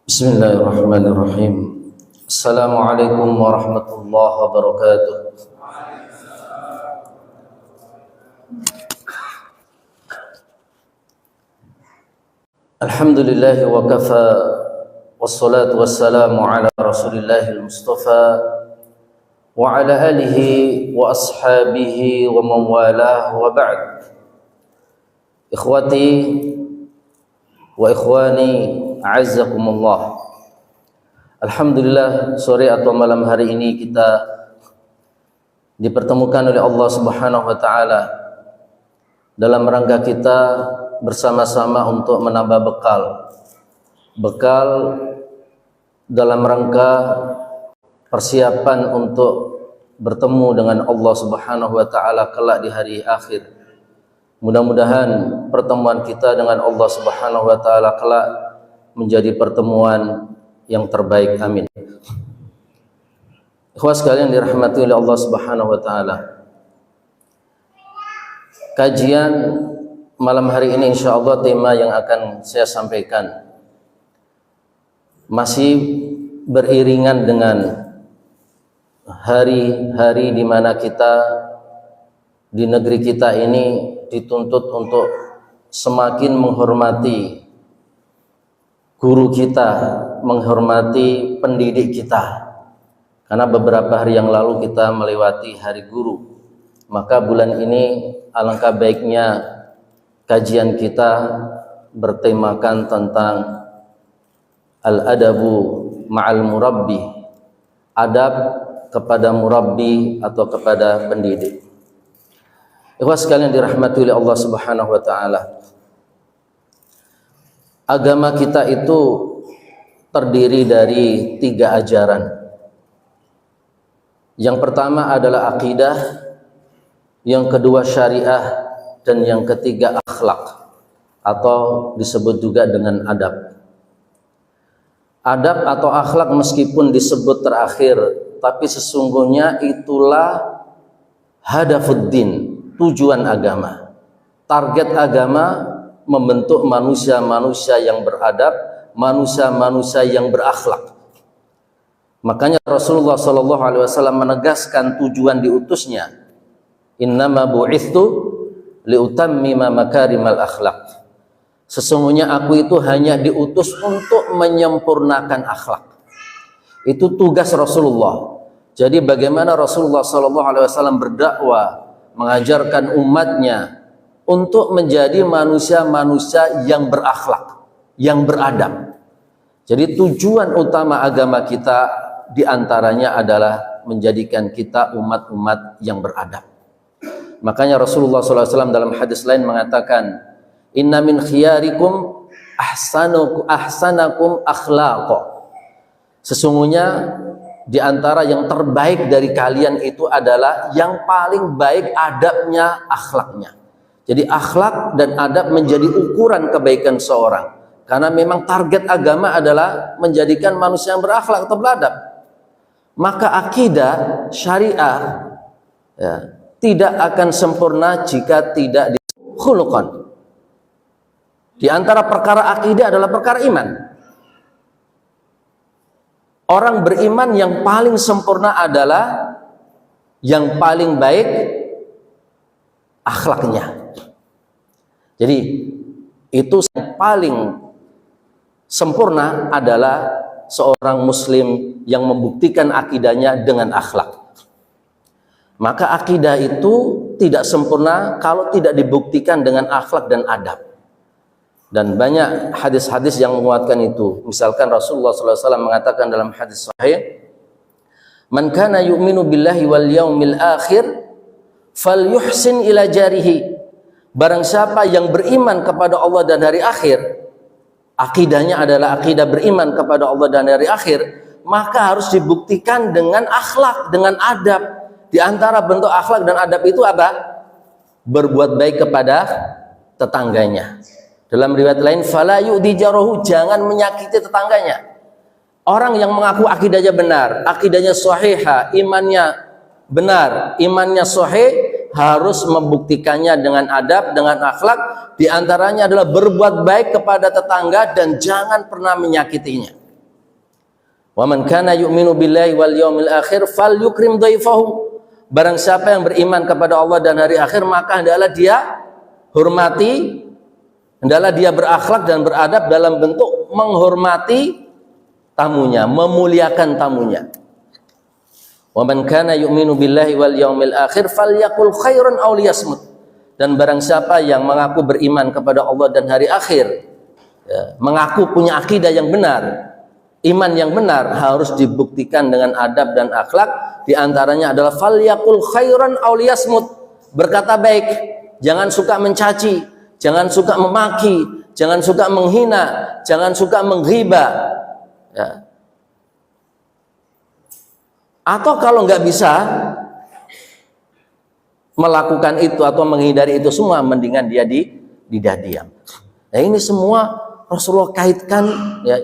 Bismillahirrahmanirrahim. Assalamualaikum warahmatullahi wabarakatuh. Alhamdulillah wa kafa, wassalatu wassalamu ala rasulillahil mustafa wa ala alihi wa ashabihi wa man walah wa ba'd. Ikhwati wa ikhwani, a'azzakumullah. Alhamdulillah, sore atau malam hari ini kita dipertemukan oleh Allah Subhanahu wa taala dalam rangka kita bersama-sama untuk menambah bekal dalam rangka persiapan untuk bertemu dengan Allah Subhanahu wa taala kelak di hari akhir. Mudah-mudahan pertemuan kita dengan Allah Subhanahu wa taala kelak menjadi pertemuan yang terbaik. Amin. Ikhwas sekalian dirahmati oleh Allah Subhanahu wa taala. Kajian malam hari ini insyaallah tema yang akan saya sampaikan masih beriringan dengan hari-hari di mana kita di negeri kita ini dituntut untuk semakin menghormati guru kita, menghormati pendidik kita. Karena beberapa hari yang lalu kita melewati hari guru. Maka bulan ini alangkah baiknya kajian kita bertemakan tentang al-adabu ma'al murabbi, adab kepada murabbi atau kepada pendidik. Ikhwas sekalian dirahmati oleh Allah Subhanahu wa taala. Agama kita itu terdiri dari 3 ajaran. Yang pertama adalah akidah, yang kedua syariah, dan yang ketiga akhlak atau disebut juga dengan adab. Adab atau akhlak meskipun disebut terakhir, tapi sesungguhnya itulah hadafuddin, tujuan agama. Target agama membentuk manusia-manusia yang beradab, manusia-manusia yang berakhlak. Makanya Rasulullah SAW menegaskan tujuan diutusnya. Innama bu'ithu liutammima makarimal akhlak. Sesungguhnya aku itu hanya diutus untuk menyempurnakan akhlak. Itu tugas Rasulullah. Jadi bagaimana Rasulullah SAW berdakwah, mengajarkan umatnya untuk menjadi manusia-manusia yang berakhlak, yang beradab. Jadi tujuan utama agama kita diantaranya adalah menjadikan kita umat-umat yang beradab. Makanya Rasulullah SAW dalam hadis lain mengatakan, Inna min khiyarikum ahsanakum akhlaqa. Sesungguhnya di antara yang terbaik dari kalian itu adalah yang paling baik adabnya, akhlaknya. Jadi akhlak dan adab menjadi ukuran kebaikan seorang. Karena memang target agama adalah menjadikan manusia yang berakhlak atau beradab. Maka akidah syariah tidak akan sempurna jika tidak dikhuluqan. Di antara perkara akidah adalah perkara iman. Orang beriman yang paling sempurna adalah yang paling baik akhlaknya. Jadi itu yang paling sempurna adalah seorang muslim yang membuktikan akidahnya dengan akhlak. Maka akidah itu tidak sempurna kalau tidak dibuktikan dengan akhlak dan adab. Dan banyak hadis-hadis yang menguatkan itu. Misalkan Rasulullah SAW mengatakan dalam hadis sahih, Man kana yu'minu billahi wal yaumil akhir falyuhsin ila jarihi. Barang siapa yang beriman kepada Allah dan hari akhir, akidahnya adalah akidah beriman kepada Allah dan hari akhir, maka harus dibuktikan dengan akhlak, dengan adab. Di antara bentuk akhlak dan adab itu apa? Berbuat baik kepada tetangganya. Dalam riwayat lain, fala yu'di jarahu, jangan menyakiti tetangganya. Orang yang mengaku akidahnya benar, akidahnya sahihah, imannya benar, imannya sahih, harus membuktikannya dengan adab, dengan akhlak. Di antaranya adalah berbuat baik kepada tetangga dan jangan pernah menyakitinya. Wa man kana yu'minu billahi wal yaumil akhir falyukrim dhaifahu. Barang siapa yang beriman kepada Allah dan hari akhir, maka hendaklah dia hormati, hendaklah dia berakhlak dan beradab dalam bentuk menghormati tamunya, memuliakan tamunya. Wa man kana yu'minu billahi wal yaumil akhir falyaqul khairan aw liyasmut. Dan barang siapa yang mengaku beriman kepada Allah dan hari akhir, ya, mengaku punya akidah yang benar, iman yang benar, harus dibuktikan dengan adab dan akhlak. Di antaranya adalah falyaqul khairan aw liyasmut, berkata baik, jangan suka mencaci, jangan suka memaki, jangan suka menghina, jangan suka menghibah, ya. Atau kalau nggak bisa melakukan itu atau menghindari itu semua, mendingan dia diam. Nah, ini semua Rasulullah kaitkan, ya,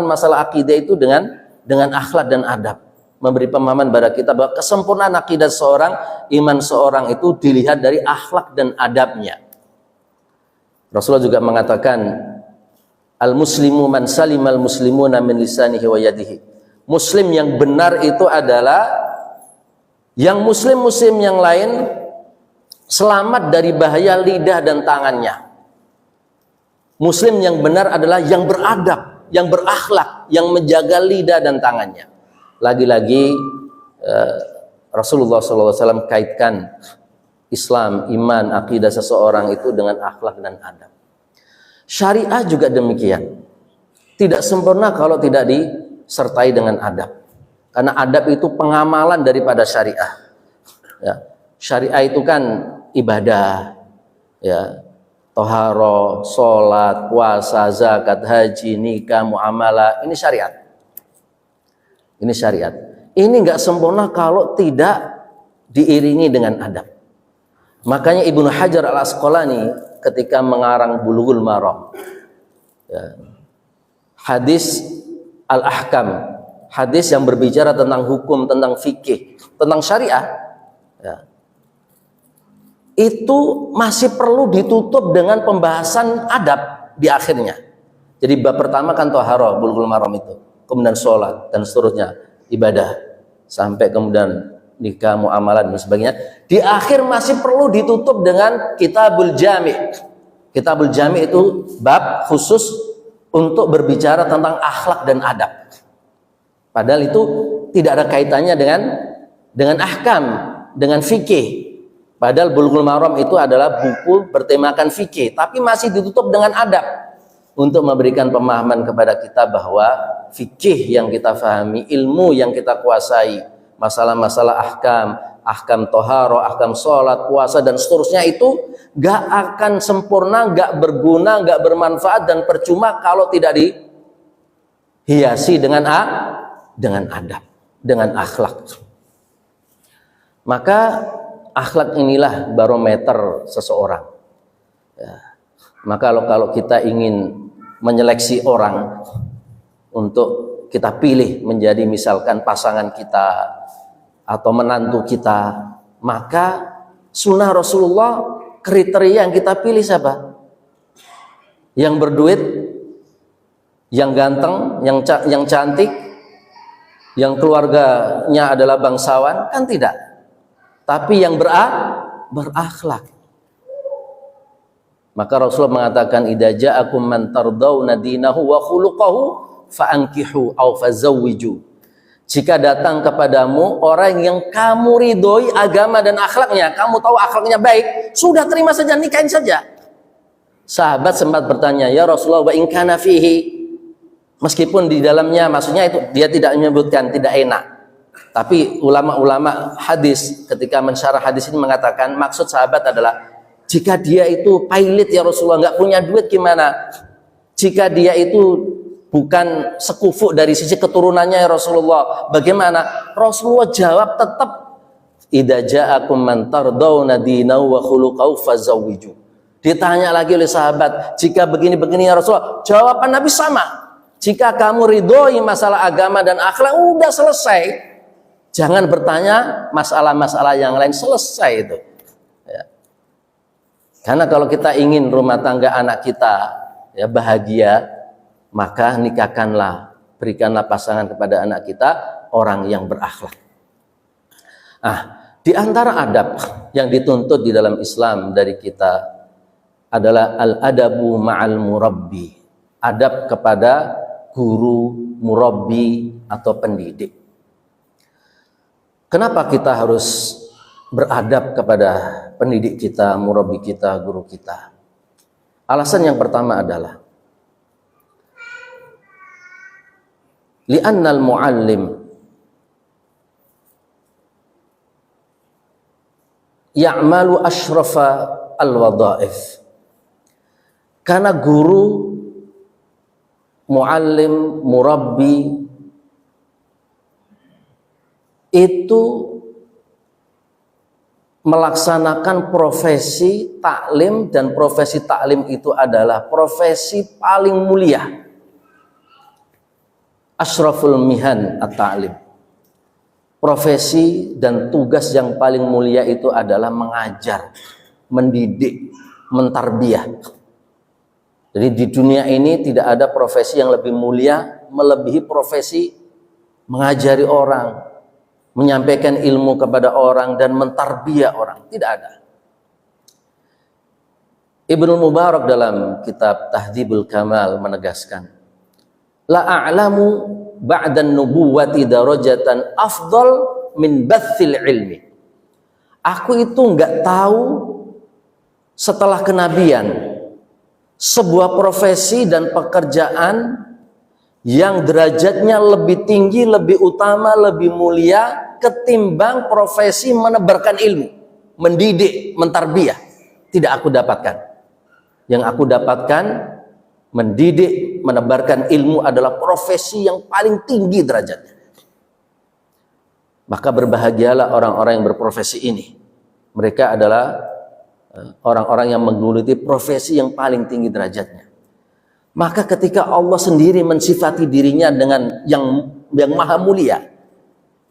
masalah akidah itu dengan akhlak dan adab, memberi pemahaman pada kita bahwa kesempurnaan akidah seorang, iman seorang itu dilihat dari akhlak dan adabnya. Rasulullah juga mengatakan, al-muslimu man salimal muslimuna min lisanihi wa yadihi. Muslim yang benar itu adalah yang muslim-muslim yang lain selamat dari bahaya lidah dan tangannya. Muslim yang benar adalah yang beradab, yang berakhlak, yang menjaga lidah dan tangannya. Lagi-lagi Rasulullah SAW kaitkan Islam, iman, akidah seseorang itu dengan akhlak dan adab. Syariah juga demikian. Tidak sempurna kalau tidak disertai dengan adab. Karena adab itu pengamalan daripada syariah. Ya. Syariah itu kan ibadah, ya, toharo, sholat, puasa, zakat, haji, nikah, muamalah. Ini syariat. Ini syariat. Ini nggak sempurna kalau tidak diiringi dengan adab. Makanya Ibnu Hajar al-Asqalani ketika mengarang Bulughul Maram, ya, hadis al-ahkam, hadis yang berbicara tentang hukum, tentang fikih, tentang syariah, ya, itu masih perlu ditutup dengan pembahasan adab di akhirnya. Jadi bab pertama kan toharo, Bulughul Maram itu, kemudian sholat dan seterusnya, ibadah, sampai kemudian nikah, muamalah dan sebagainya. Di akhir masih perlu ditutup dengan Kitabul Jami'. Kitabul Jami' itu bab khusus untuk berbicara tentang akhlak dan adab. Padahal itu tidak ada kaitannya dengan ahkam, dengan fikih. Padahal Bulughul Maram itu adalah buku bertemakan fikih, tapi masih ditutup dengan adab untuk memberikan pemahaman kepada kita bahwa fikih yang kita fahami, ilmu yang kita kuasai, masalah-masalah ahkam toharo, ahkam sholat, puasa dan seterusnya itu gak akan sempurna, gak berguna, gak bermanfaat dan percuma kalau tidak dihiasi dengan adab, dengan akhlak. Maka akhlak inilah barometer seseorang, ya. Maka kalau kita ingin menyeleksi orang untuk kita pilih menjadi misalkan pasangan kita atau menantu kita, maka sunnah Rasulullah, kriteria yang kita pilih siapa? Yang berduit, yang ganteng, yang cantik, yang keluarganya adalah bangsawan? Kan tidak. Tapi yang berakhlak. Maka Rasulullah mengatakan, idza ja'akum man tardawna dinahu wa khuluquhu fa'ankihu aw fazawwiju. Jika datang kepadamu orang yang kamu ridhoi agama dan akhlaknya, kamu tahu akhlaknya baik, sudah terima saja, nikahin saja. Sahabat sempat bertanya, ya Rasulullah, wa in kana fihi, meskipun di dalamnya, maksudnya itu dia tidak menyebutkan tidak enak. Tapi ulama-ulama hadis ketika mensyarah hadis ini mengatakan, maksud sahabat adalah, jika dia itu pailit ya Rasulullah, nggak punya duit gimana? Jika dia itu bukan sekufu dari sisi keturunannya ya Rasulullah, bagaimana? Rasulullah jawab tetap, idza ja'akum man tardawna dinahu wa khuluquhu fazawwiju. Ditanya lagi oleh sahabat, jika begini-begini ya Rasulullah, jawaban Nabi sama. Jika kamu ridhoi masalah agama dan akhlak, udah selesai. Jangan bertanya masalah-masalah yang lain, selesai itu. Ya. Karena kalau kita ingin rumah tangga anak kita ya bahagia, maka nikahkanlah, berikanlah pasangan kepada anak kita orang yang berakhlak. Di antara adab yang dituntut di dalam Islam dari kita adalah al-adabu ma'al murabbi, adab kepada guru, murabbi atau pendidik. Kenapa kita harus beradab kepada pendidik kita, murabbi kita, guru kita? Alasan yang pertama adalah li'annal muallim ya'malu ashrafa al-wadha'if. Karena guru, muallim, murabbi itu melaksanakan profesi taklim, dan profesi taklim itu adalah profesi paling mulia. Ashraful mihan at-ta'lim. Profesi dan tugas yang paling mulia itu adalah mengajar, mendidik, mentarbiyah. Jadi di dunia ini tidak ada profesi yang lebih mulia melebihi profesi mengajari orang, menyampaikan ilmu kepada orang dan mentarbiyah orang. Tidak ada. Ibnu Mubarak dalam kitab Tahdzibul Kamal menegaskan, la a'lamu ba'dan nubuwati darajatan afdal min bathil ilmi. Aku itu enggak tahu setelah kenabian sebuah profesi dan pekerjaan yang derajatnya lebih tinggi, lebih utama, lebih mulia ketimbang profesi menebarkan ilmu, mendidik, mentarbiyah. Tidak aku dapatkan. Yang aku dapatkan, mendidik, menebarkan ilmu adalah profesi yang paling tinggi derajatnya. Maka berbahagialah orang-orang yang berprofesi ini. Mereka adalah orang-orang yang menggeluti profesi yang paling tinggi derajatnya. Maka ketika Allah sendiri mensifati dirinya dengan yang maha mulia,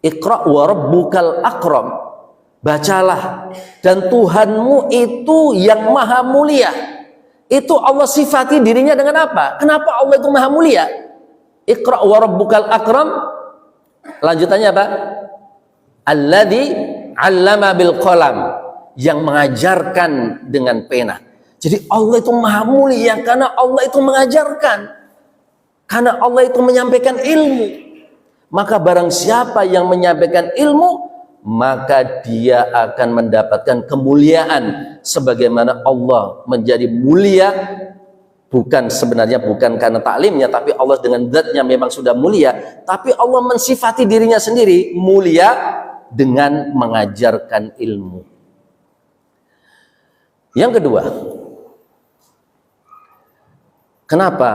Iqra wa rabbukal akram, bacalah dan Tuhanmu itu yang maha mulia. Itu Allah sifati dirinya dengan apa? Kenapa Allah itu maha mulia? Iqra wa rabbukal akram. Lanjutannya apa? Alladzi 'allama bil qalam, yang mengajarkan dengan pena. Jadi Allah itu maha mulia karena Allah itu mengajarkan, karena Allah itu menyampaikan ilmu. Maka barang siapa yang menyampaikan ilmu, maka dia akan mendapatkan kemuliaan sebagaimana Allah menjadi mulia, sebenarnya bukan karena taklimnya, tapi Allah dengan zatnya memang sudah mulia, tapi Allah mensifati dirinya sendiri mulia dengan mengajarkan ilmu. Yang kedua, kenapa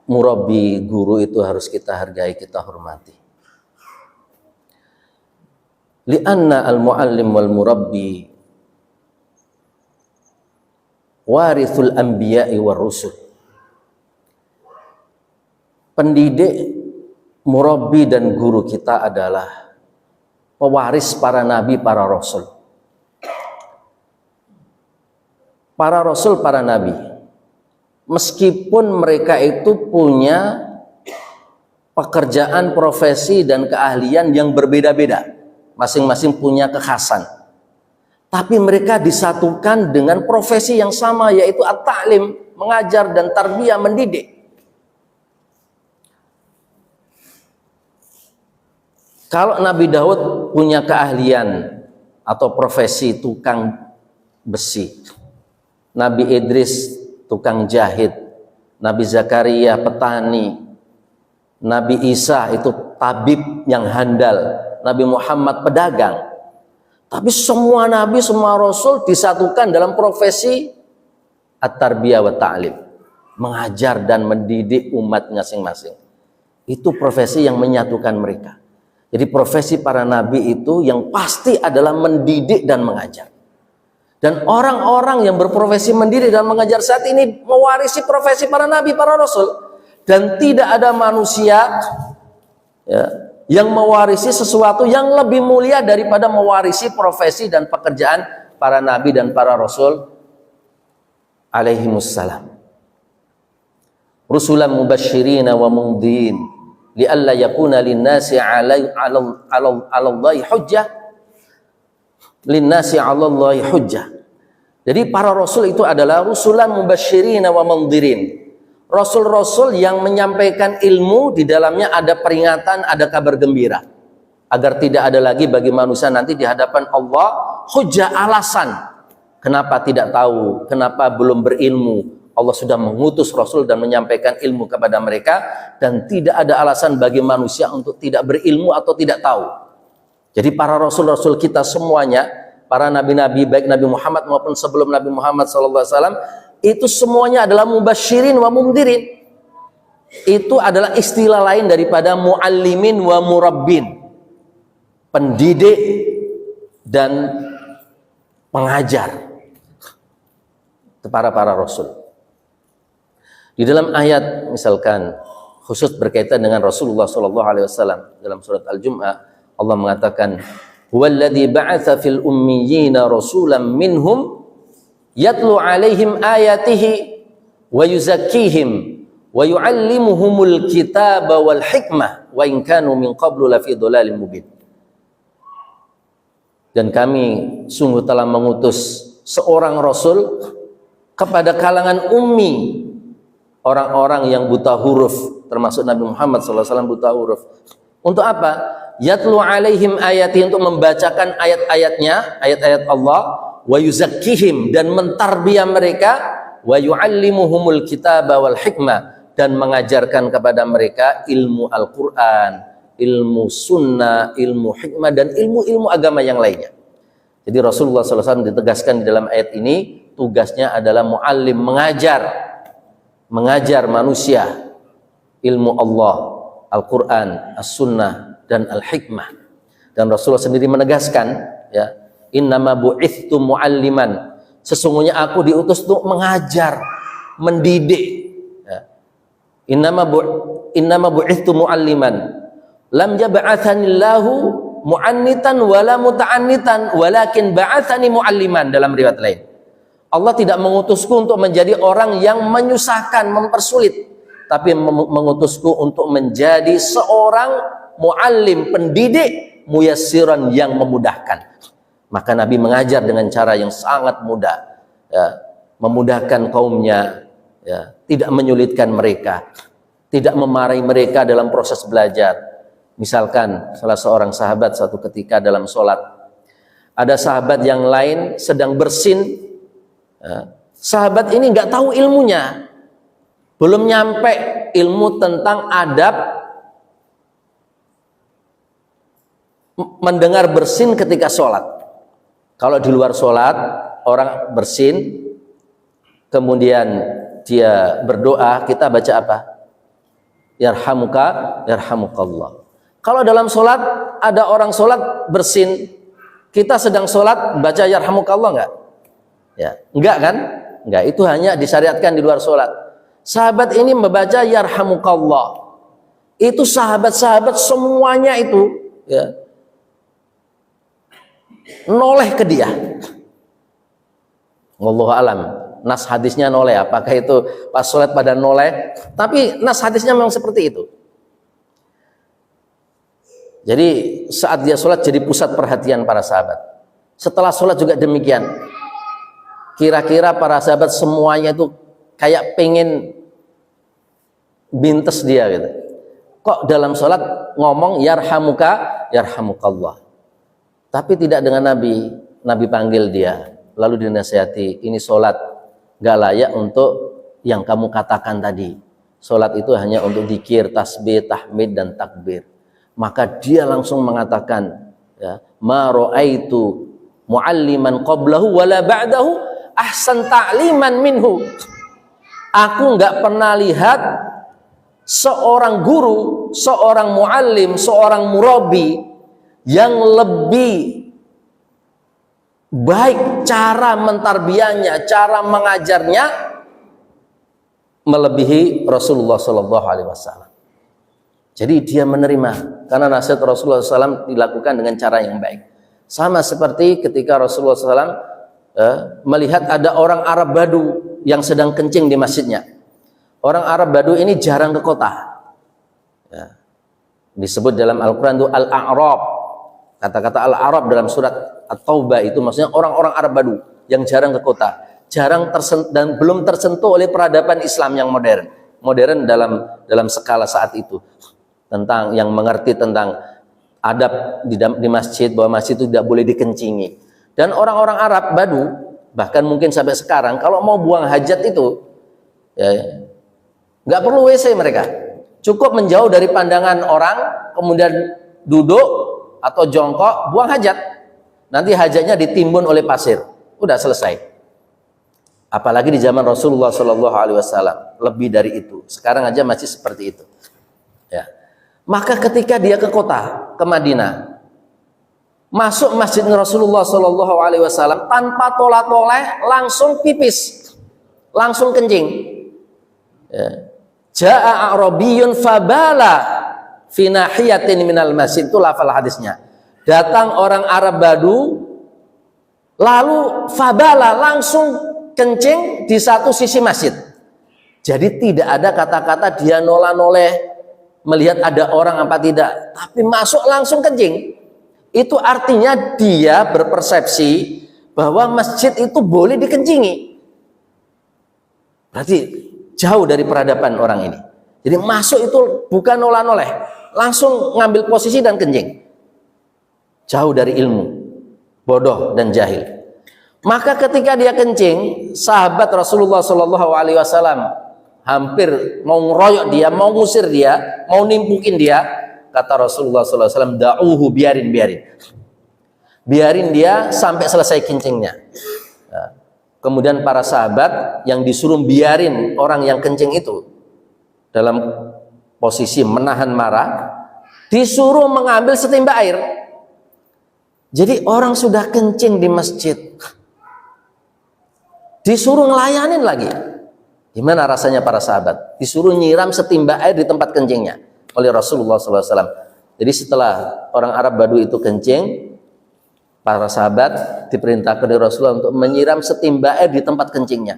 murabbi, guru itu harus kita hargai, kita hormati? Li'anna al-muallim wal murabbi warithul anbiya'i war rusul. Pendidik, murabbi dan guru kita adalah pewaris para nabi, para rasul. Para rasul, para nabi, meskipun mereka itu punya pekerjaan, profesi dan keahlian yang berbeda-beda, masing-masing punya kekhasan, tapi mereka disatukan dengan profesi yang sama, yaitu at-ta'lim, mengajar dan tarbiyah, mendidik. Kalau Nabi Daud punya keahlian atau profesi tukang besi, Nabi Idris tukang jahit, Nabi Zakaria petani, Nabi Isa itu tabib yang handal, Nabi Muhammad pedagang. Tapi semua nabi, semua rasul disatukan dalam profesi at-tarbiyah wa ta'lim, mengajar dan mendidik umat masing-masing. Itu profesi yang menyatukan mereka. Jadi profesi para nabi itu yang pasti adalah mendidik dan mengajar. Dan orang-orang yang berprofesi mendidik dan mengajar saat ini mewarisi profesi para nabi, para rasul. Dan tidak ada manusia yang mewarisi sesuatu yang lebih mulia daripada mewarisi profesi dan pekerjaan para nabi dan para rasul alaihimussalam. Rusulan mubasyirina wa mundhirin li'alla yakuna linnasi 'alallahi hujjah, linnasi 'alallahi hujjah. Jadi para rasul itu adalah rusulan mubasysyirin wa mundhirin. Rasul-rasul yang menyampaikan ilmu, di dalamnya ada peringatan, ada kabar gembira, agar tidak ada lagi bagi manusia nanti di hadapan Allah hujjah, alasan kenapa tidak tahu, kenapa belum berilmu. Allah sudah mengutus rasul dan menyampaikan ilmu kepada mereka, dan tidak ada alasan bagi manusia untuk tidak berilmu atau tidak tahu. Jadi para rasul-rasul kita semuanya, para nabi-nabi baik Nabi Muhammad maupun sebelum Nabi Muhammad SAW, itu semuanya adalah mubasysyirin wa mundhirin. Itu adalah istilah lain daripada muallimin wa murabbin, pendidik dan pengajar. Itu para rasul. Di dalam ayat misalkan khusus berkaitan dengan Rasulullah SAW dalam surat Al-Jum'ah, Allah mengatakan, "Huwallazi ba'atsa fil ummiyina rasulan minhum yatlu 'alaihim ayatihi wa yuzakkihim wa yu'allimuhumul kitaba wal hikmah wa in kanu min qablu lafi dhalalin mubin." Dan kami sungguh telah mengutus seorang rasul kepada kalangan ummi, orang-orang yang buta huruf, termasuk Nabi Muhammad SAW buta huruf. Untuk apa? Yatlu 'alaihim ayati, untuk membacakan ayat-ayatnya, ayat-ayat Allah, wa yuzakkihim, dan mentarbiyah mereka, wa yu'allimuhumul kitaba wal hikmah, dan mengajarkan kepada mereka ilmu Al-Quran, ilmu sunnah, ilmu hikmah, dan ilmu-ilmu agama yang lainnya. Jadi Rasulullah SAW ditegaskan di dalam ayat ini, tugasnya adalah muallim, mengajar manusia ilmu Allah, Al-Quran, As-Sunnah, dan Al-Hikmah. Dan Rasulullah sendiri menegaskan, ya, innama bu'ithtu mualliman, sesungguhnya aku diutus untuk mengajar, mendidik. Ya. Innama bu'ithtu mualliman, lam yab'atsanillahu mu'annitan wala muta'annitan, walakin ba'atsani mualliman. Dalam riwayat lain, Allah tidak mengutusku untuk menjadi orang yang menyusahkan, mempersulit, tapi mengutusku untuk menjadi seorang muallim, pendidik, muyassiran, yang memudahkan. Maka Nabi mengajar dengan cara yang sangat mudah, ya, memudahkan kaumnya, ya, tidak menyulitkan mereka, tidak memarahi mereka dalam proses belajar. Misalkan salah seorang sahabat satu ketika dalam sholat, ada sahabat yang lain sedang bersin. Sahabat ini nggak tahu ilmunya, belum nyampe ilmu tentang adab mendengar bersin ketika sholat. Kalau di luar sholat orang bersin, kemudian dia berdoa, kita baca apa? Yarhamuka, yarhamukallah. Kalau dalam sholat ada orang sholat bersin, kita sedang sholat baca yarhamukallah nggak? Ya, enggak kan? Enggak, itu hanya disyariatkan di luar sholat. Sahabat ini membaca yarhamukallah. Itu sahabat-sahabat semuanya itu, ya, noleh ke dia. Wallahu alam, nas hadisnya noleh, apakah itu pas sholat pada noleh, tapi nas hadisnya memang seperti itu. Jadi saat dia sholat jadi pusat perhatian para sahabat. Setelah sholat juga demikian. Kira-kira para sahabat semuanya itu kayak pengen bintes dia gitu. Kok dalam sholat ngomong yarhamuka, yarhamukallah, tapi tidak dengan Nabi. Nabi panggil dia, lalu dinasihati, ini sholat gak layak untuk yang kamu katakan tadi. Sholat itu hanya untuk dzikir, tasbih, tahmid, dan takbir. Maka dia langsung mengatakan, ya, ma ra'aitu mualliman qablahu wala ba'dahu ahsan ta'liman minhu. Aku nggak pernah lihat seorang guru, seorang muallim, seorang murabi yang lebih baik cara mentarbiyahnya, cara mengajarnya, melebihi Rasulullah Sallallahu Alaihi Wasallam. Jadi dia menerima, karena nasihat Rasulullah SAW dilakukan dengan cara yang baik. Sama seperti ketika Rasulullah SAW melihat ada orang Arab Badu yang sedang kencing di masjidnya. Orang Arab Badu ini jarang ke kota, ya. Disebut dalam Al-Quran itu Al-A'rab. Kata-kata Al-A'rab dalam surat At-Taubah itu maksudnya orang-orang Arab Badu yang jarang ke kota, jarang dan belum tersentuh oleh peradaban Islam yang modern dalam skala saat itu, tentang yang mengerti tentang adab di masjid, bahwa masjid itu tidak boleh dikencingi. Dan orang-orang Arab Badu bahkan mungkin sampai sekarang kalau mau buang hajat itu ya, nggak perlu WC mereka, cukup menjauh dari pandangan orang, kemudian duduk atau jongkok, buang hajat. Nanti hajatnya ditimbun oleh pasir, udah selesai. Apalagi di zaman Rasulullah SAW, lebih dari itu. Sekarang aja masih seperti itu. Ya. Maka ketika dia ke kota, ke Madinah, masuk masjid Rasulullah SAW tanpa tolak-toleh, langsung pipis, langsung kencing. Ya. Ja'a A'rabiyun fabala fi nahiyatin minal masjid, itu lafal hadisnya. Datang orang Arab Badu lalu fabala, langsung kencing di satu sisi masjid. Jadi tidak ada kata-kata dia noleh melihat ada orang apa tidak, tapi masuk langsung kencing. Itu artinya dia berpersepsi bahwa masjid itu boleh dikencingi. Berarti jauh dari peradaban orang ini. Jadi masuk itu bukan noleh, langsung ngambil posisi dan kencing. Jauh dari ilmu, bodoh dan jahil. Maka ketika dia kencing, sahabat Rasulullah SAW hampir mau ngeroyok dia, mau ngusir dia, mau nimpukin dia. Kata Rasulullah SAW, da'uhu, biarin dia sampai selesai kencingnya. Nah, kemudian para sahabat yang disuruh biarin orang yang kencing itu dalam posisi menahan marah, disuruh mengambil setimba air. Jadi orang sudah kencing di masjid, disuruh ngelayanin lagi. Gimana rasanya para sahabat? Disuruh nyiram setimba air di tempat kencingnya oleh Rasulullah SAW. Jadi setelah orang Arab Badu itu kencing, para sahabat diperintahkan oleh Rasulullah untuk menyiram setimba air di tempat kencingnya.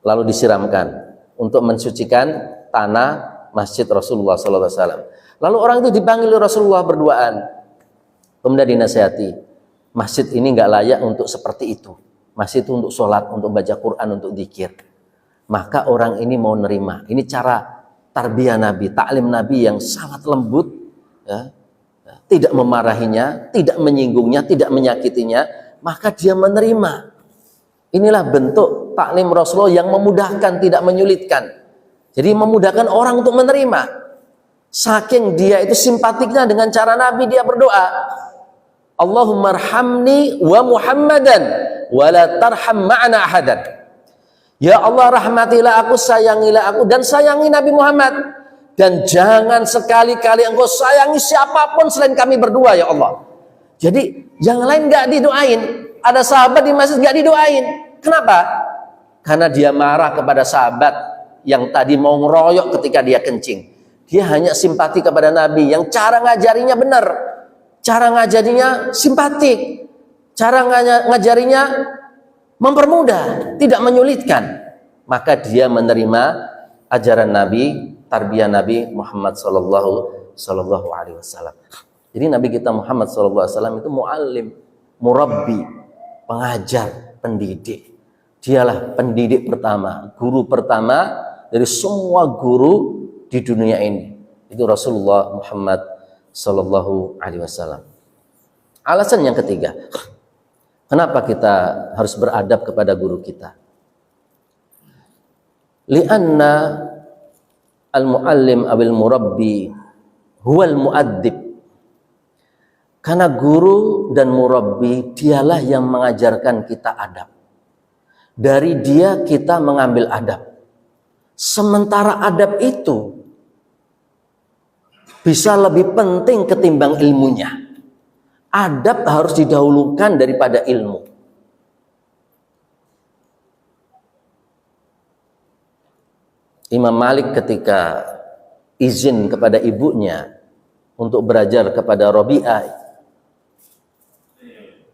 Lalu disiramkan untuk mensucikan tanah masjid Rasulullah SAW. Lalu orang itu dipanggil oleh Rasulullah berduaan, kemudian dinasihati, masjid ini nggak layak untuk seperti itu. Masjid itu untuk sholat, untuk baca Quran, untuk zikir. Maka orang ini mau nerima. Ini cara tarbiyah Nabi, taklim Nabi yang sangat lembut, ya. Tidak memarahinya, tidak menyinggungnya, tidak menyakitinya, maka dia menerima. Inilah bentuk taklim Rasulullah yang memudahkan, tidak menyulitkan. Jadi memudahkan orang untuk menerima. Saking dia itu simpatiknya dengan cara Nabi, dia berdoa, Allahumma arhamni wa Muhammadan wa la tarham ma'ana ahadan. Ya Allah, rahmatilah aku, sayangilah aku, dan sayangi Nabi Muhammad, dan jangan sekali-kali engkau sayangi siapapun selain kami berdua, ya Allah. Jadi yang lain nggak didoain. Ada sahabat di masjid nggak didoain. Kenapa? Karena dia marah kepada sahabat yang tadi mau ngeroyok ketika dia kencing. Dia hanya simpati kepada Nabi yang cara ngajarinya benar, cara ngajarinya simpatik, cara ngajarinya mempermudah, tidak menyulitkan. Maka dia menerima ajaran Nabi, tarbiyah Nabi Muhammad sallallahu alaihi wasallam. Jadi Nabi kita Muhammad sallallahu alaihi wasallam itu muallim, murabbi, pengajar, pendidik. Dialah pendidik pertama, guru pertama dari semua guru di dunia ini. Itu Rasulullah Muhammad sallallahu alaihi wasallam. Alasan yang ketiga, kenapa kita harus beradab kepada guru kita? Li'anna al-muallim awil murabbi huwal muaddib. Karena guru dan murabbi dialah yang mengajarkan kita adab. Dari dia kita mengambil adab. Sementara adab itu bisa lebih penting ketimbang ilmunya. Adab harus didahulukan daripada ilmu. Imam Malik ketika izin kepada ibunya untuk belajar kepada Rabi'ah,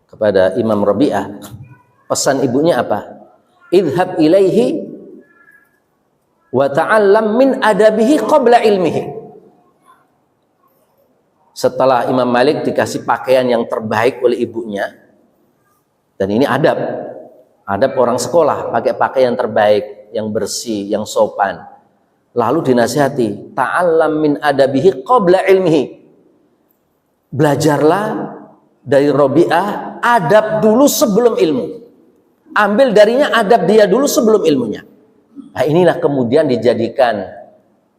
kepada Imam Rabi'ah, pesan ibunya apa? Idhab ilaihi wa ta'allam min adabihi qabla ilmihi. Setelah Imam Malik dikasih pakaian yang terbaik oleh ibunya, dan ini adab orang sekolah, pakai pakaian terbaik, yang bersih, yang sopan. Lalu dinasihati, ta'allam min adabihi qabla ilmihi. Belajarlah dari Rabi'ah adab dulu sebelum ilmu. Ambil darinya adab dia dulu sebelum ilmunya. Nah, inilah kemudian dijadikan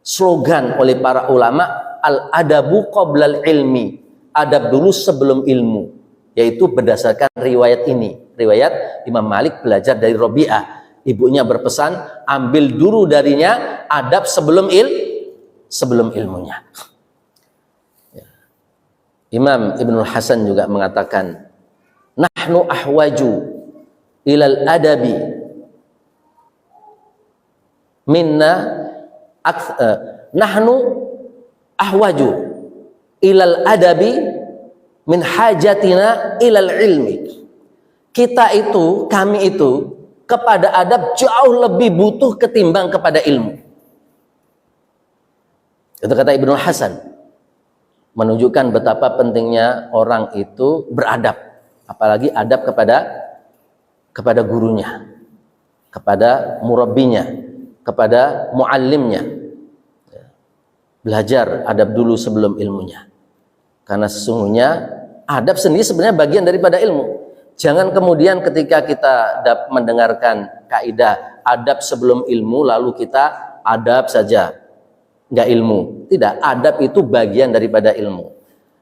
slogan oleh para ulama, al-adabu qoblal ilmi, adab dulu sebelum ilmu, yaitu berdasarkan riwayat ini, riwayat Imam Malik belajar dari Rabi'ah, ibunya berpesan ambil dulu darinya adab sebelum ilmunya. Imam Ibnul Hasan juga mengatakan, nahnu ahwaju ilal adabi minna nahnu ahwaju ilal adabi min hajatina ilal ilmi. Kami itu kepada adab jauh lebih butuh ketimbang kepada ilmu. Itu kata Ibnul Hasan, menunjukkan betapa pentingnya orang itu beradab, apalagi adab kepada gurunya, kepada murabbinya, kepada muallimnya. Belajar adab dulu sebelum ilmunya, karena sesungguhnya adab sendiri sebenarnya bagian daripada ilmu. Jangan kemudian ketika kita mendengarkan kaidah adab sebelum ilmu lalu kita adab saja, nggak ilmu. Tidak, adab itu bagian daripada ilmu.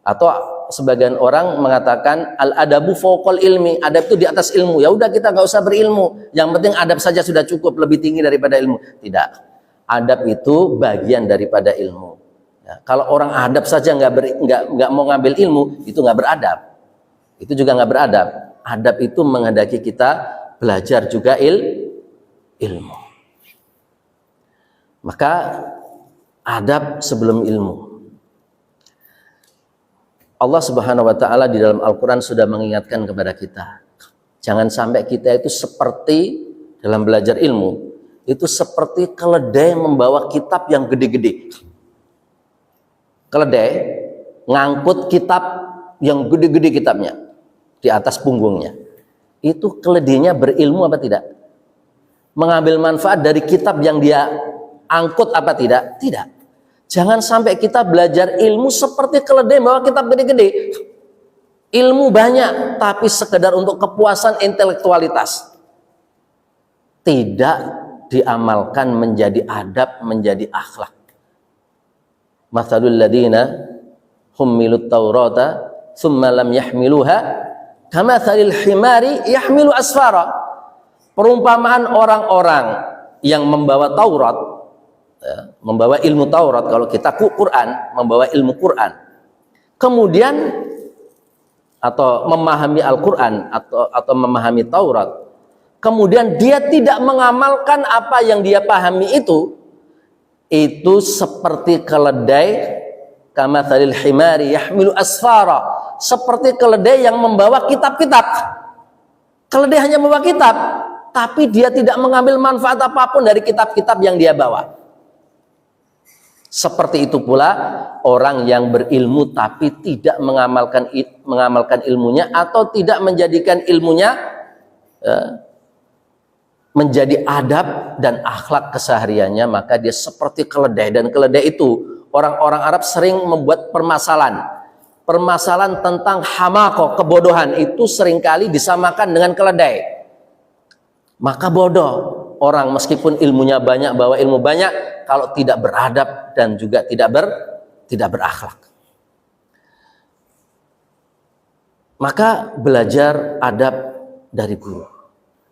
Atau sebagian orang mengatakan al-adabu fawqal ilmi, adab itu di atas ilmu. Ya udah, kita nggak usah berilmu, yang penting adab saja sudah cukup, lebih tinggi daripada ilmu. Tidak, adab itu bagian daripada ilmu. Ya, kalau orang adab saja nggak mau ngambil ilmu, itu nggak beradab. Itu juga nggak beradab. Adab itu menghendaki kita belajar juga ilmu. Maka adab sebelum ilmu. Allah Subhanahu wa taala di dalam Al-Qur'an sudah mengingatkan kepada kita. Jangan sampai kita itu seperti dalam belajar ilmu, itu seperti keledai membawa kitab yang gede-gede. Keledai ngangkut kitab yang gede-gede kitabnya di atas punggungnya. Itu keledainya berilmu apa tidak? Mengambil manfaat dari kitab yang dia angkut apa tidak? Tidak. Jangan sampai kita belajar ilmu seperti keledai bawa kitab gede-gede. Ilmu banyak, tapi sekedar untuk kepuasan intelektualitas. Tidak diamalkan menjadi adab, menjadi akhlak. Mathalul ladina hummilut taurata thumma lam yahmiluha kamathalil himari yahmilu asfara. Perumpamaan orang-orang yang membawa Taurat, membawa ilmu Taurat, kalau kita Quran, membawa ilmu Quran, kemudian atau memahami Al-Quran atau memahami Taurat, kemudian dia tidak mengamalkan apa yang dia pahami itu seperti keledai kamathalil himari yahmilu asfara, seperti keledai yang membawa kitab-kitab. Keledai hanya membawa kitab, tapi dia tidak mengambil manfaat apapun dari kitab-kitab yang dia bawa. Seperti itu pula orang yang berilmu tapi tidak mengamalkan ilmunya, atau tidak menjadikan ilmunya menjadi adab dan akhlak kesehariannya, maka dia seperti keledai. Dan keledai itu orang-orang Arab sering membuat permasalahan tentang hamaqah, kebodohan, itu seringkali disamakan dengan keledai. Maka bodoh orang meskipun ilmunya banyak, bawa ilmu banyak, kalau tidak beradab dan juga tidak berakhlak. Maka belajar adab dari guru.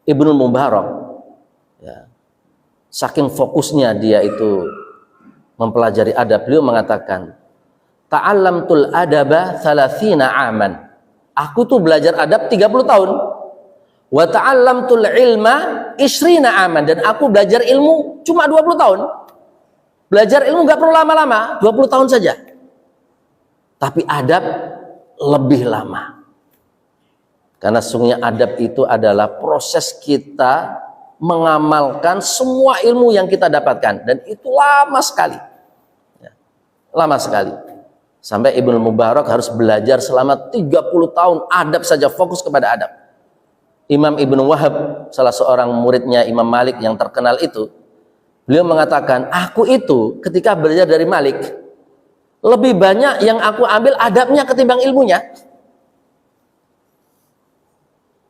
Ibnul Mubarak, ya, saking fokusnya dia itu mempelajari adab, beliau mengatakan, ta'allamtul adaba 30 aman. Aku tuh belajar adab 30 tahun. Wa ta'allamtul ilma 20 aman, dan aku belajar ilmu cuma 20 tahun. Belajar ilmu nggak perlu lama-lama, 20 tahun saja. Tapi adab lebih lama. Karena sesungguhnya adab itu adalah proses kita mengamalkan semua ilmu yang kita dapatkan, dan itu lama sekali. Lama sekali. Sampai Ibnu Mubarak harus belajar selama 30 tahun adab saja, fokus kepada adab. Imam Ibnu Wahab, salah seorang muridnya Imam Malik yang terkenal itu, beliau mengatakan, aku itu ketika belajar dari Malik, lebih banyak yang aku ambil adabnya ketimbang ilmunya.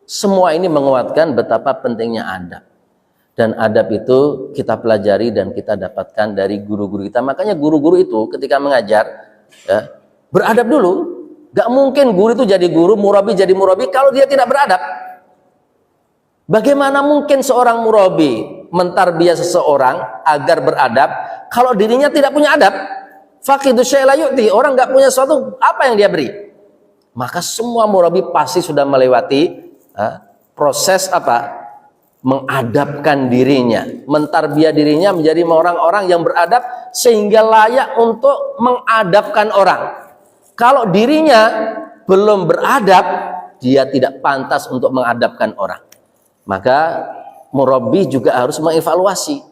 Semua ini menguatkan betapa pentingnya adab. Dan adab itu kita pelajari dan kita dapatkan dari guru-guru kita. Makanya guru-guru itu ketika mengajar, ya, beradab dulu. Gak mungkin guru itu jadi guru, murabi jadi murabi kalau dia tidak beradab. Bagaimana mungkin seorang murabi mentarbiyah seseorang agar beradab kalau dirinya tidak punya adab? Faqidu syai' la yu'ti. Orang gak punya sesuatu, apa yang dia beri? Maka semua murabi pasti sudah melewati proses apa? Mengadabkan dirinya, mentarbiyah dirinya menjadi orang-orang yang beradab sehingga layak untuk mengadabkan orang. Kalau dirinya belum beradab, dia tidak pantas untuk mengadabkan orang. Maka murabbi juga harus mengevaluasi.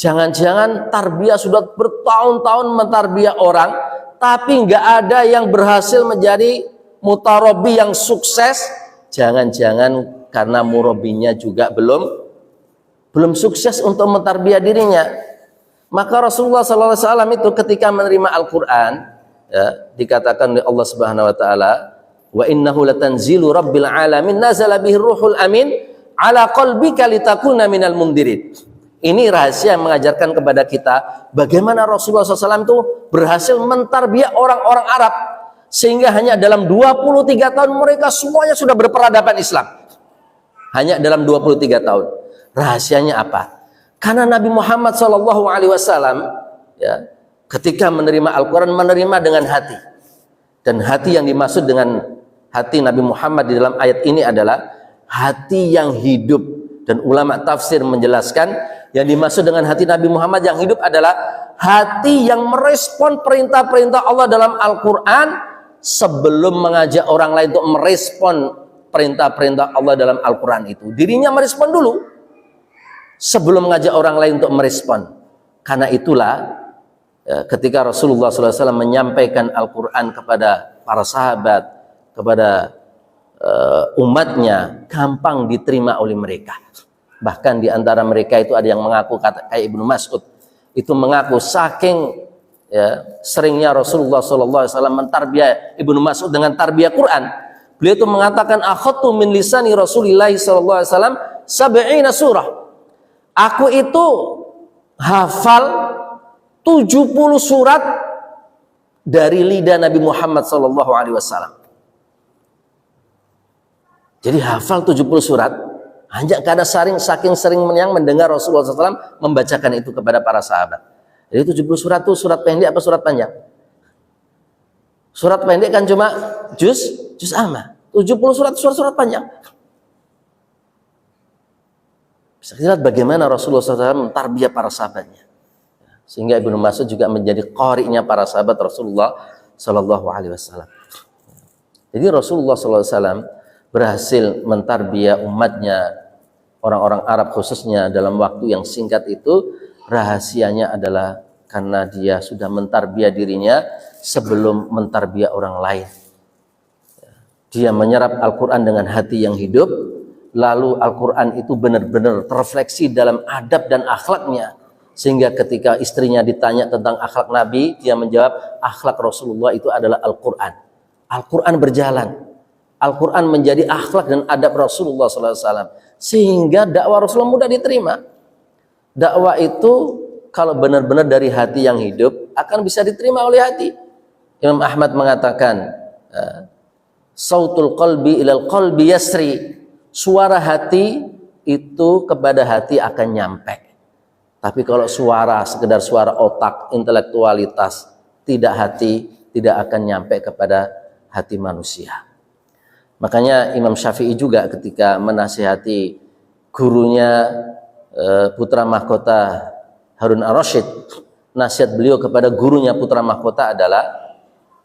Jangan-jangan tarbiyah sudah bertahun-tahun mentarbiyah orang, tapi nggak ada yang berhasil menjadi mutarabbi yang sukses. Jangan-jangan karena murabbinya juga belum sukses untuk mentarbiyah dirinya. Maka Rasulullah SAW itu ketika menerima Al-Quran, ya, dikatakan oleh Allah Subhanahu Wa Taala, wa innahu latanzilu rabbil alamin nazala bihi ruhul amin ala qalbika litakuna minal mundirin. Ini rahasia yang mengajarkan kepada kita bagaimana Rasulullah SAW itu berhasil mentarbiyah orang-orang Arab, sehingga hanya dalam 23 tahun mereka semuanya sudah berperadaban Islam. Hanya dalam 23 tahun. Rahasianya apa? Karena Nabi Muhammad SAW, ya, ketika menerima Al-Quran, menerima dengan hati. Dan hati yang dimaksud dengan hati Nabi Muhammad di dalam ayat ini adalah hati yang hidup. Dan ulama tafsir menjelaskan, yang dimaksud dengan hati Nabi Muhammad yang hidup adalah hati yang merespon perintah-perintah Allah dalam Al-Quran sebelum mengajak orang lain untuk merespon perintah-perintah Allah dalam Al-Quran itu. Dirinya merespon dulu sebelum mengajak orang lain untuk merespon. Karena itulah ya, ketika Rasulullah SAW menyampaikan Al-Quran kepada para sahabat, kepada umatnya, gampang diterima oleh mereka. Bahkan di antara mereka itu ada yang mengaku, kayak Ibnu Mas'ud itu mengaku saking ya, seringnya Rasulullah SAW mentarbiyah Ibnu Mas'ud dengan tarbiyah Quran, beliau itu mengatakan, akhadtu min lisani Rasulillah SAW sab'ina surah. Aku itu hafal 70 surat dari lidah Nabi Muhammad SAW. Jadi hafal 70 surat hanya karena saking sering yang mendengar Rasulullah SAW membacakan itu kepada para sahabat. Jadi 70 surat itu surat pendek apa surat panjang? Surat pendek kan cuma juz amma. 70 surat panjang. Bisa lihat bagaimana Rasulullah SAW mentarbiyah para sahabatnya. Sehingga Ibnu Mas'ud juga menjadi qari'nya para sahabat Rasulullah SAW. Jadi Rasulullah SAW berhasil mentarbiyah umatnya, orang-orang Arab khususnya dalam waktu yang singkat itu. Rahasianya adalah karena dia sudah mentarbiyah dirinya sebelum mentarbiyah orang lain. Dia menyerap Al-Quran dengan hati yang hidup, lalu Al-Quran itu benar-benar terrefleksi dalam adab dan akhlaknya, sehingga ketika istrinya ditanya tentang akhlak Nabi, dia menjawab, akhlak Rasulullah itu adalah Al-Quran. Al-Quran berjalan, Al-Quran menjadi akhlak dan adab Rasulullah SAW, sehingga dakwah Rasulullah mudah diterima. Dakwah itu kalau benar-benar dari hati yang hidup akan bisa diterima oleh hati. Imam Ahmad mengatakan, sautul qalbi ilal qalbi yasri, suara hati itu kepada hati akan nyampe. Tapi kalau sekedar suara otak, intelektualitas, tidak hati, tidak akan nyampe kepada hati manusia. Makanya Imam Syafi'i juga ketika menasihati gurunya putra mahkota Harun ar-Rasyid, nasihat beliau kepada gurunya putra mahkota adalah,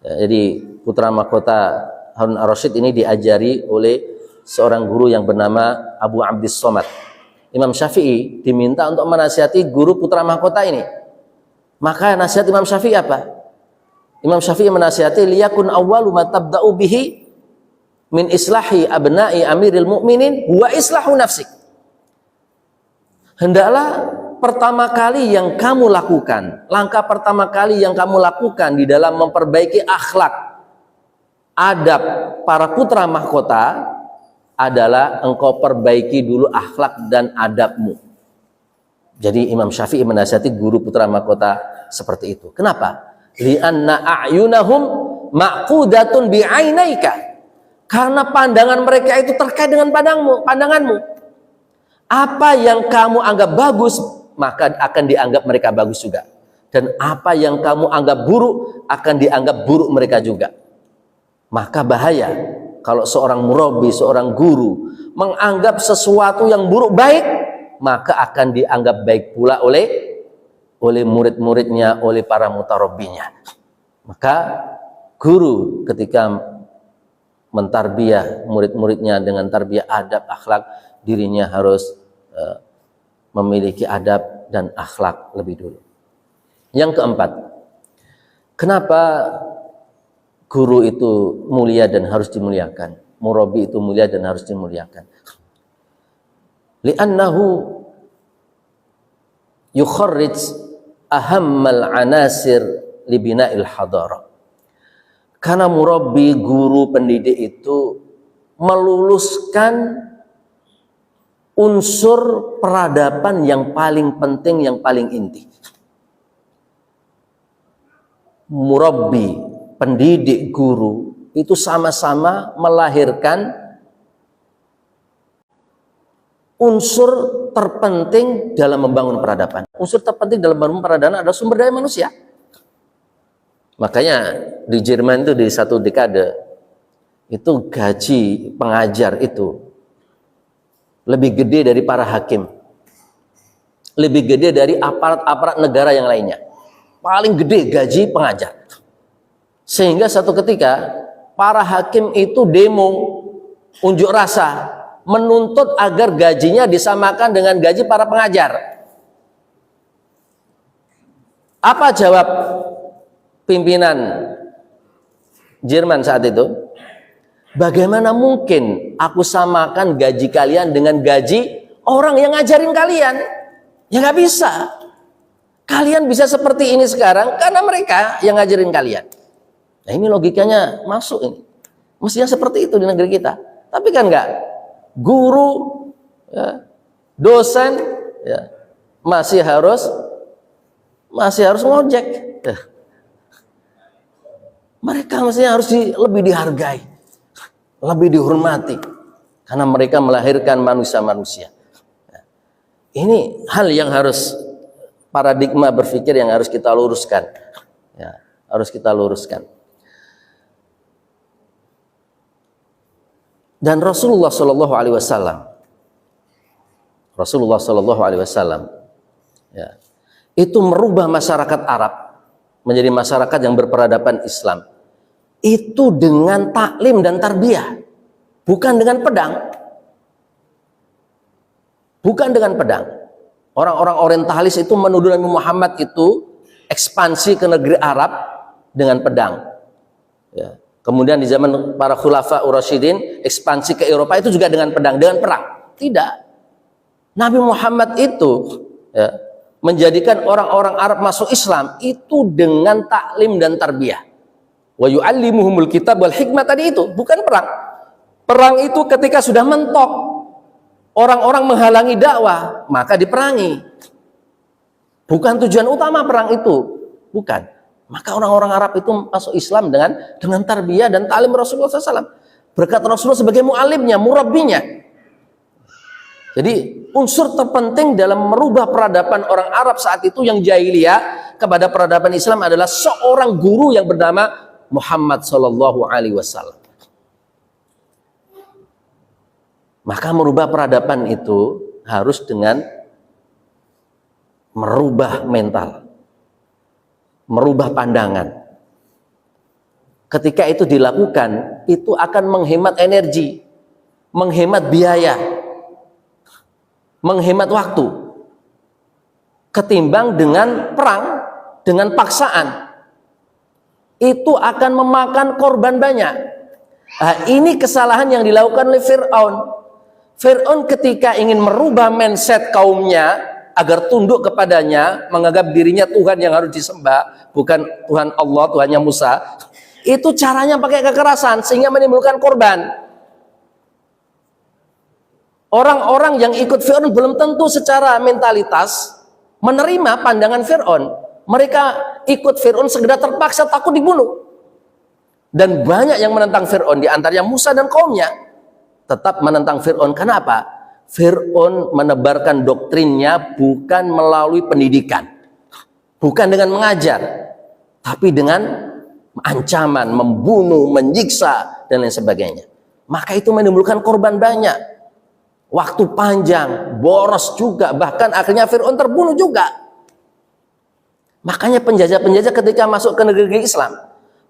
jadi putra mahkota Harun ar-Rasyid ini diajari oleh seorang guru yang bernama Abu Abdis Somad. Imam Syafi'i diminta untuk menasihati guru putra mahkota ini. Maka nasihat Imam Syafi'i apa? Imam Syafi'i menasihati liyakun awwalu ma tabda'u bihi min islahi abna'i amiril mu'minin huwa islahu nafsik. Hendaklah pertama kali yang kamu lakukan, langkah pertama kali yang kamu lakukan di dalam memperbaiki akhlak, adab para putra mahkota adalah engkau perbaiki dulu akhlak dan adabmu. Jadi Imam Syafi'i menasihati guru putra mahkota seperti itu. Kenapa? Li'anna a'yunahum ma'qudatun bi'ainaika. Karena pandangan mereka itu terkait dengan pandanganmu. Apa yang kamu anggap bagus, maka akan dianggap mereka bagus juga. Dan apa yang kamu anggap buruk, akan dianggap buruk mereka juga. Maka bahaya kalau seorang murabbi, seorang guru menganggap sesuatu yang buruk baik, maka akan dianggap baik pula oleh murid-muridnya, oleh para mutarabbinya. Maka guru ketika mentarbiyah murid-muridnya dengan tarbiyah adab akhlak, dirinya harus memiliki adab dan akhlak lebih dulu. Yang keempat, kenapa guru itu mulia dan harus dimuliakan? Murabbi itu mulia dan harus dimuliakan. Li'annahu yukharrij ahammal anasir libina'il hadara. Karena murabbi, guru, pendidik itu meluluskan unsur peradaban yang paling penting, yang paling inti. Murabbi, pendidik, guru itu sama-sama melahirkan unsur terpenting dalam membangun peradaban. Unsur terpenting dalam membangun peradaban adalah sumber daya manusia. Makanya di Jerman itu di satu dekade itu gaji pengajar itu lebih gede dari para hakim, lebih gede dari aparat-aparat negara yang lainnya. Paling gede gaji pengajar. Sehingga satu ketika para hakim itu demo, unjuk rasa, menuntut agar gajinya disamakan dengan gaji para pengajar. Apa jawab pimpinan Jerman saat itu? Bagaimana mungkin aku samakan gaji kalian dengan gaji orang yang ngajarin kalian? Ya nggak bisa. Kalian bisa seperti ini sekarang karena mereka yang ngajarin kalian. Nah ini logikanya masuk ini. Mestinya seperti itu di negeri kita. Tapi kan enggak. Guru, ya, dosen, ya, masih harus ngojek. Ya. Mereka mestinya harus lebih dihargai, lebih dihormati, karena mereka melahirkan manusia-manusia. Ya. Ini hal yang harus, paradigma berpikir yang harus kita luruskan. Ya, harus kita luruskan. Dan Rasulullah Shallallahu Alaihi Wasallam, ya, itu merubah masyarakat Arab menjadi masyarakat yang berperadaban Islam. Itu dengan taklim dan tarbiyah, bukan dengan pedang, bukan dengan pedang. Orang-orang orientalis itu menuduh Nabi Muhammad itu ekspansi ke negeri Arab dengan pedang. Ya. Kemudian di zaman para khulafa ur-rasyidin ekspansi ke Eropa itu juga dengan pedang, dengan perang. Tidak. Nabi Muhammad itu ya, menjadikan orang-orang Arab masuk Islam itu dengan taklim dan tarbiyah. Wa yu'allimuhumul kitab wal hikmah, tadi itu bukan perang. Perang itu ketika sudah mentok, orang-orang menghalangi dakwah, maka diperangi. Bukan tujuan utama perang itu, bukan. Maka orang-orang Arab itu masuk Islam dengan tarbiyah dan ta'lim Rasulullah SAW. Berkat Rasulullah sebagai mu'alimnya, murabbinya. Jadi unsur terpenting dalam merubah peradaban orang Arab saat itu yang jahiliyah kepada peradaban Islam adalah seorang guru yang bernama Muhammad Sallallahu Alaihi Wasallam. Maka merubah peradaban itu harus dengan merubah mental, merubah pandangan. Ketika itu dilakukan, itu akan menghemat energi, menghemat biaya. menghemat waktu ketimbang dengan perang, dengan paksaan. Itu akan memakan korban banyak. Nah, ini kesalahan yang dilakukan oleh Fir'aun. Fir'aun ketika ingin merubah mindset kaumnya agar tunduk kepadanya, menganggap dirinya Tuhan yang harus disembah, bukan Tuhan Allah, Tuhannya Musa, itu caranya pakai kekerasan sehingga menimbulkan korban. Orang-orang yang ikut Fir'aun belum tentu secara mentalitas menerima pandangan Fir'aun. Mereka ikut Fir'aun sekedar terpaksa, takut dibunuh. Dan banyak yang menentang Fir'aun, di antaranya Musa dan kaumnya tetap menentang Fir'aun. Kenapa? Fir'aun menebarkan doktrinnya bukan melalui pendidikan, bukan dengan mengajar, tapi dengan ancaman, membunuh, menyiksa, dan lain sebagainya. Maka itu menimbulkan korban banyak, waktu panjang, boros juga, bahkan akhirnya Fir'aun terbunuh juga. Makanya penjajah-penjajah ketika masuk ke negeri Islam,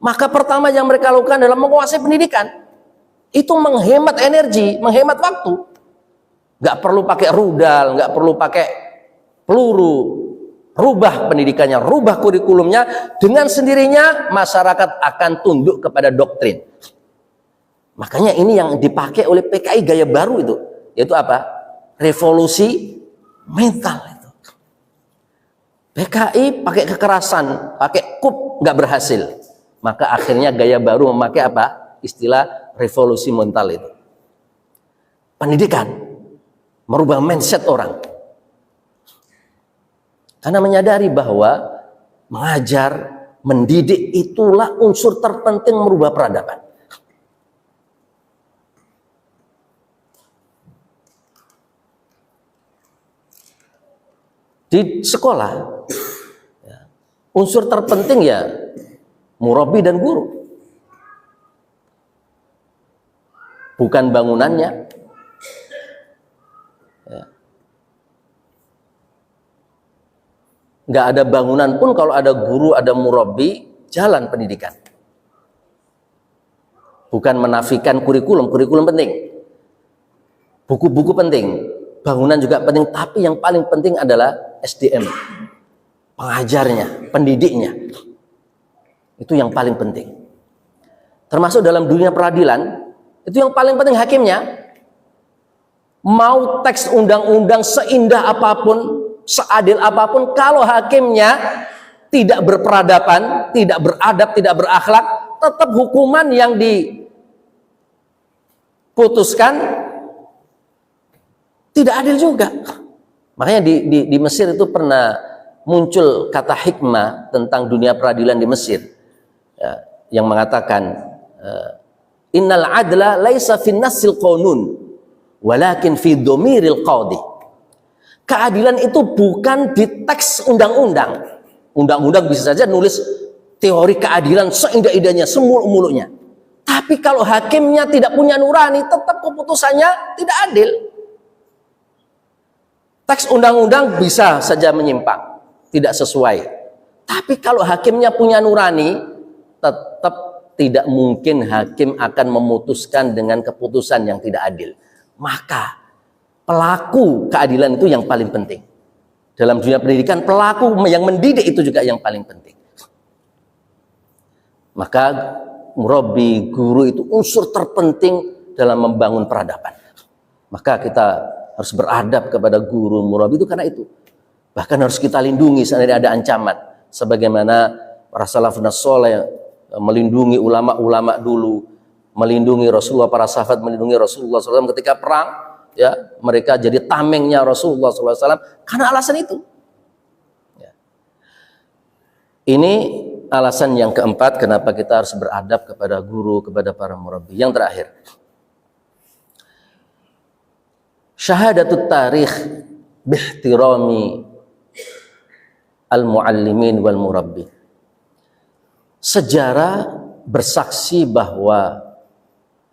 maka pertama yang mereka lakukan adalah menguasai pendidikan. Itu menghemat energi, menghemat waktu. Nggak perlu pakai rudal, nggak perlu pakai peluru. Rubah pendidikannya, rubah kurikulumnya, dengan sendirinya masyarakat akan tunduk kepada doktrin. Makanya ini yang dipakai oleh PKI gaya baru itu, yaitu apa? Revolusi mental. PKI pakai kekerasan, pakai KUP, nggak berhasil. Maka akhirnya gaya baru memakai apa? Istilah revolusi mental itu. Pendidikan, merubah mindset orang. Karena menyadari bahwa mengajar, mendidik itulah unsur terpenting merubah peradaban. Di sekolah, unsur terpenting ya murabi dan guru, bukan bangunannya. Nggak ada bangunan pun kalau ada guru, ada murabi, jalan pendidikan. Bukan menafikan kurikulum, kurikulum penting, buku-buku penting, bangunan juga penting, tapi yang paling penting adalah SDM, pengajarnya, pendidiknya. Itu yang paling penting. Termasuk dalam dunia peradilan, itu yang paling penting hakimnya. Mau teks undang-undang seindah apapun, seadil apapun, kalau hakimnya tidak berperadaban, tidak beradab, tidak berakhlak, tetap hukuman yang diputuskan tidak adil juga. Makanya di Mesir itu pernah muncul kata hikmah tentang dunia peradilan di Mesir, ya, yang mengatakan innal adla laisa fin nassil qanun walakin fi dhamiril qadhi. Keadilan itu bukan di teks undang-undang. Undang-undang bisa saja nulis teori keadilan seindah-indahnya, semuluk-muluknya. Tapi kalau hakimnya tidak punya nurani, tetap keputusannya tidak adil. Teks undang-undang bisa saja menyimpang, tidak sesuai. Tapi kalau hakimnya punya nurani, tetap tidak mungkin hakim akan memutuskan dengan keputusan yang tidak adil. Maka pelaku keadilan itu yang paling penting. Dalam dunia pendidikan, pelaku yang mendidik itu juga yang paling penting. Maka murabi, guru itu unsur terpenting dalam membangun peradaban. Maka kita harus beradab kepada guru, murabi itu karena itu. Bahkan harus kita lindungi seandainya ada ancaman. Sebagaimana para salafun saleh melindungi ulama-ulama dulu, melindungi Rasulullah, para sahabat melindungi Rasulullah SAW ketika perang, ya, mereka jadi tamengnya Rasulullah SAW karena alasan itu. Ya. Ini alasan yang keempat kenapa kita harus beradab kepada guru, kepada para murabi. Yang terakhir, syahadatut tarikh bihtirami al-muallimin wal murabbi. Sejarah bersaksi bahwa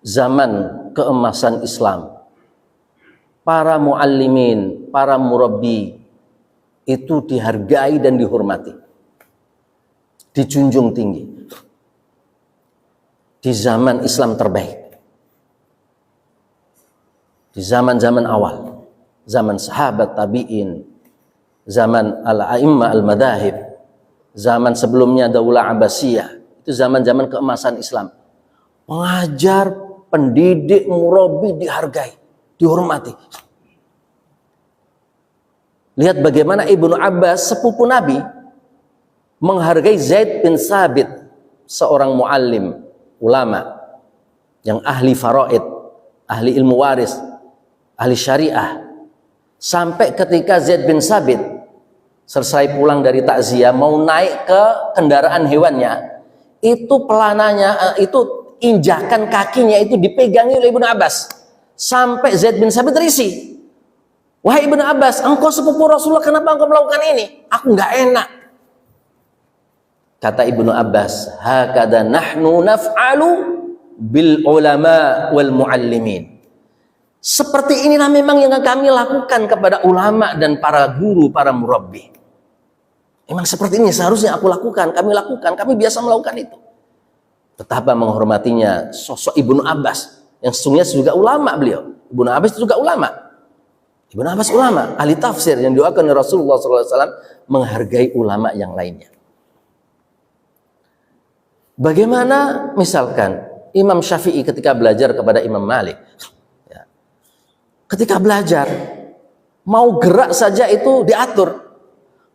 zaman keemasan Islam, para muallimin, para murabbi itu dihargai dan dihormati, dijunjung tinggi. Di zaman Islam terbaik, di zaman-zaman awal, zaman sahabat tabi'in, zaman al-a'immah al-madahib, zaman sebelumnya Daulah Abbasiyah, itu zaman-zaman keemasan Islam. Pengajar, pendidik, murabi dihargai, dihormati. Lihat bagaimana Ibnu Abbas, sepupu Nabi, menghargai Zaid bin Sabit, seorang muallim, ulama yang ahli faraid, ahli ilmu waris, ahli syariah. Sampai ketika Zaid bin Sabit selesai pulang dari takziah mau naik ke kendaraan hewannya, itu pelananya, itu injakan kakinya itu dipegangi oleh Ibnu Abbas sampai Zaid bin Sabit terisi. Wahai Ibnu Abbas, engkau sepupu Rasulullah, kenapa engkau melakukan ini? Aku nggak enak. Kata Ibnu Abbas, hakada nahnu naf'alu bil ulama wal muallimin. Seperti inilah memang yang kami lakukan kepada ulama dan para guru, para murabbi. Memang seperti ini seharusnya aku lakukan, kami biasa melakukan itu. Betapa menghormatinya sosok Ibnu Abbas yang sesungguhnya juga ulama beliau. Ibnu Abbas itu juga ulama. Ibnu Abbas ulama, ahli tafsir yang doakan Rasulullah SAW, menghargai ulama yang lainnya. Bagaimana misalkan Imam Syafi'i ketika belajar kepada Imam Malik, ya, ketika belajar mau gerak saja itu diatur,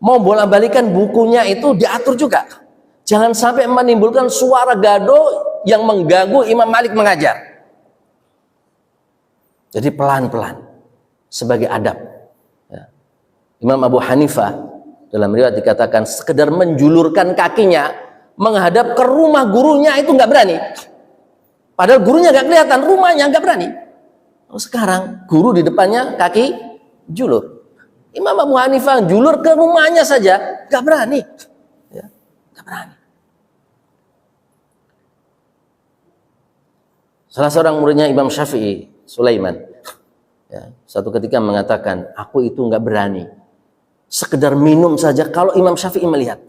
mau bolak-balikan bukunya itu diatur juga. Jangan sampai menimbulkan suara gaduh yang mengganggu Imam Malik mengajar. Jadi pelan-pelan sebagai adab. Ya. Imam Abu Hanifah dalam riwayat dikatakan sekedar menjulurkan kakinya menghadap ke rumah gurunya itu nggak berani. Padahal gurunya nggak kelihatan, rumahnya nggak berani. Sekarang guru di depannya kaki julur. Imam Abu Hanifah julur ke rumahnya saja nggak berani. Ya, nggak berani. Salah seorang muridnya Imam Syafi'i, Sulaiman, ya, satu ketika mengatakan, aku itu nggak berani sekedar minum saja kalau Imam Syafi'i melihat,